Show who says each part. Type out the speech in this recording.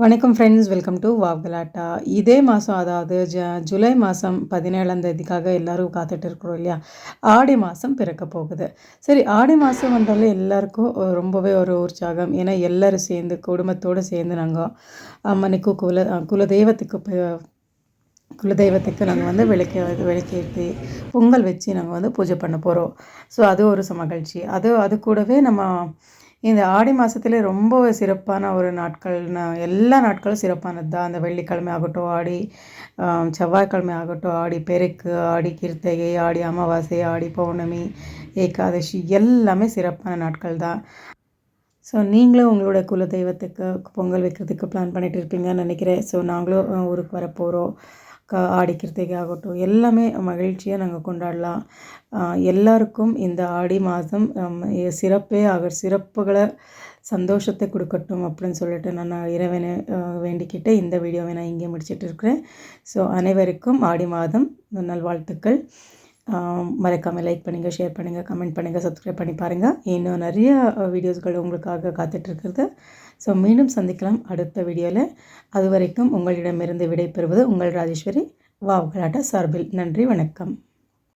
Speaker 1: வணக்கம் friends, welcome to wow கலாட்டா. இதே மாதம், அதாவது ஜூலை மாதம் 17ஆம் தேதிக்காக எல்லோரும் காத்துட்டு இருக்கிறோம் இல்லையா? ஆடி மாதம் பிறக்க போகுது. சரி, ஆடி மாதம் வந்தாலே எல்லாருக்கும் ரொம்பவே ஒரு உற்சாகம். ஏன்னா எல்லோரும் சேர்ந்து குடும்பத்தோடு சேர்ந்து நாங்கள் அம்மனுக்கு குலதெய்வத்துக்கு நாங்கள் வந்து விளக்கேற்றி பொங்கல் வச்சு நாங்கள் வந்து பூஜை பண்ண போகிறோம். ஸோ அது ஒரு மகிழ்ச்சி. அது கூடவே நம்ம இந்த ஆடி மாதத்துல ரொம்ப சிறப்பான ஒரு நாட்கள்னா, எல்லா நாட்களும் சிறப்பானது தான். அந்த வெள்ளிக்கிழமை ஆகட்டும், செவ்வாய்க்கிழமை ஆகட்டும், ஆடி பெருக்கு, ஆடி கிருத்திகை, ஆடி அமாவாசை, ஆடி பௌர்ணமி, ஏகாதசி எல்லாமே சிறப்பான நாட்கள் தான். ஸோ நீங்களும் உங்களோட குலதெய்வத்துக்கு பொங்கல் வைக்கிறதுக்கு பிளான் பண்ணிகிட்டு இருப்பீங்கன்னு நினைக்கிறேன். ஸோ நாங்களும் ஊருக்கு வரப்போகிறோம். ஆடி கிருத்திகை ஆகட்டும், எல்லாமே மகிழ்ச்சியாக நாங்கள் கொண்டாடலாம். எல்லாருக்கும் இந்த ஆடி மாதம் சிறப்புகளை சந்தோஷத்தை கொடுக்கட்டும் அப்படின்னு சொல்லிட்டு நான் இறைவனை வேண்டிக்கிட்டு இந்த வீடியோவை நான் இங்கே முடிச்சிட்டு இருக்கிறேன். ஸோ அனைவருக்கும் ஆடி மாதம் நல்வாழ்த்துக்கள். மறக்காமல் லைக் பண்ணுங்கள், ஷேர் பண்ணுங்கள், கமெண்ட் பண்ணுங்கள், சப்ஸ்கிரைப் பண்ணி பாருங்கள். இன்னும் நிறைய வீடியோஸ்கள் உங்களுக்காக காத்துட்ருக்கிறது. ஸோ மீண்டும் சந்திக்கலாம் அடுத்த வீடியோவில். அது வரைக்கும் உங்களிடமிருந்து விடைபெறுவது உங்கள் ராஜேஸ்வரி, வாவ் கலாட்டா சார்பில். நன்றி, வணக்கம்.